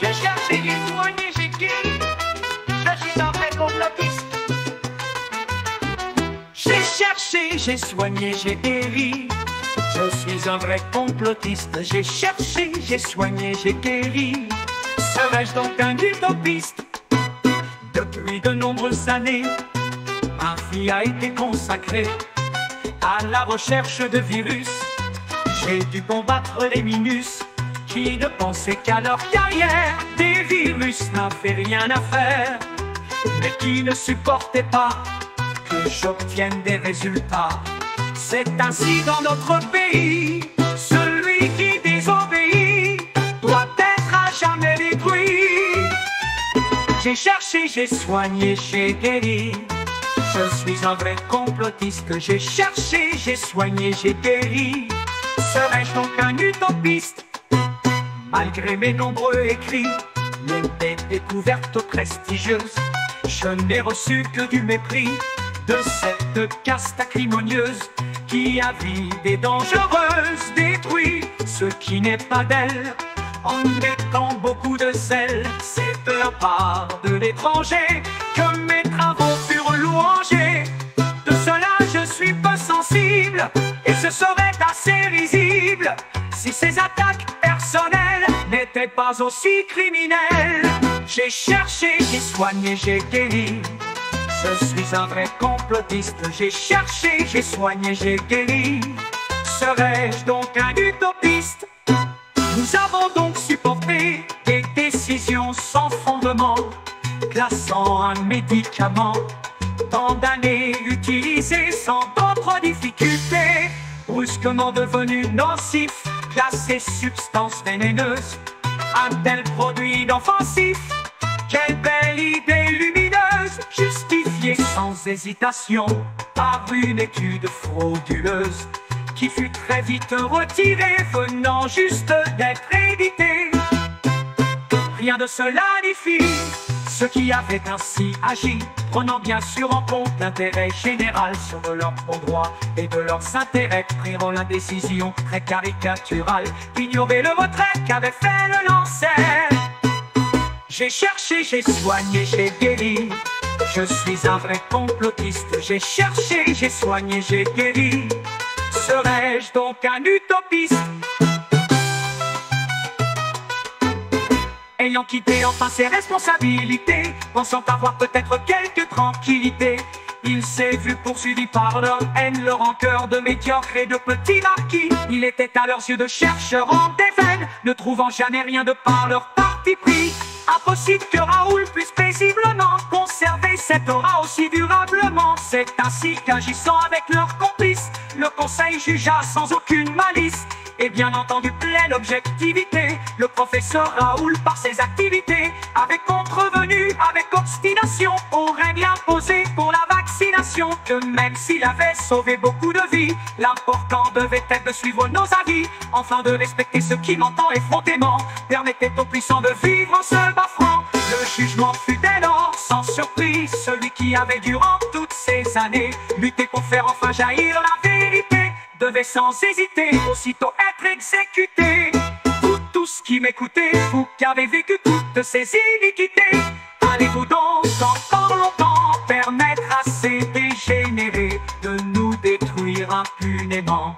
J'ai cherché, j'ai soigné, j'ai guéri. Je suis un vrai complotiste. J'ai cherché, j'ai soigné, j'ai guéri. Je suis un vrai complotiste. J'ai cherché, j'ai soigné, j'ai guéri. Serais-je donc un utopiste? Depuis de nombreuses années, ma vie a été consacrée à la recherche de virus. J'ai dû combattre les minus qui ne pensaient qu'à leur carrière. Des virus n'avaient rien à faire, mais qui ne supportaient pas que j'obtienne des résultats. C'est ainsi dans notre pays, celui qui désobéit doit être à jamais détruit. J'ai cherché, j'ai soigné, j'ai guéri. Je suis un vrai complotiste. J'ai cherché, j'ai soigné, j'ai guéri. Serais-je donc un utopiste? Malgré mes nombreux écrits, mes découvertes prestigieuses, je n'ai reçu que du mépris de cette caste acrimonieuse qui avide et dangereuse détruit ce qui n'est pas d'elle en mettant beaucoup de sel. C'est de la part de l'étranger que mes travaux furent louangés. De cela je suis peu sensible, et ce serait assez risible si ces attaques personnelles n'étaient pas aussi criminelles. J'ai cherché, j'ai soigné, j'ai guéri. Je suis un vrai complotiste. J'ai cherché, j'ai soigné, j'ai guéri. Serais-je donc un utopiste? Nous avons donc supporté des décisions sans fondement, classant un médicament tant d'années utilisé sans d'autres difficultés, brusquement devenu nocif, classé substance vénéneuse. Un tel produit inoffensif, quelle belle idée lumineuse, justifiée sans hésitation par une étude frauduleuse qui fut très vite retirée, venant juste d'être éditée. Rien de cela n'y fit ceux qui avaient ainsi agi, prenant bien sûr en compte l'intérêt général sur de leurs bons droits et de leurs intérêts, priront la décision très caricaturale d'ignorer le retrait qu'avait fait le lanceur. J'ai cherché, j'ai soigné, j'ai guéri. Je suis un vrai complotiste. J'ai cherché, j'ai soigné, j'ai guéri. Serais-je donc un utopiste? Ayant quitté enfin ses responsabilités, pensant avoir peut-être quelque tranquillité, il s'est vu poursuivi par leur haine, leur rancœur de médiocres et de petits marquis. Il était à leurs yeux de chercheurs en déveine, ne trouvant jamais rien de par leur parti pris. Impossible que Raoul puisse paisiblement conserver cette aura aussi durablement. C'est ainsi qu'agissant avec leurs complices, le conseil jugea sans aucune malice et bien entendu pleine objectivité, le professeur Raoul par ses activités avait contrevenu avec obstination aux règles imposées pour la vaccination. Que même s'il avait sauvé beaucoup de vies, l'important devait être de suivre nos avis, enfin de respecter ce qui mentant effrontément permettait aux puissants de vivre en se baffrant. Le jugement fut dès lors sans surprise celui qui avait durant toutes ces années lutté pour faire enfin jaillir la vérité devait sans hésiter aussitôt être exécuté. Vous tous qui m'écoutez, vous qui avez vécu toutes ces iniquités, allez-vous donc encore longtemps permettre à ces dégénérés de nous détruire impunément?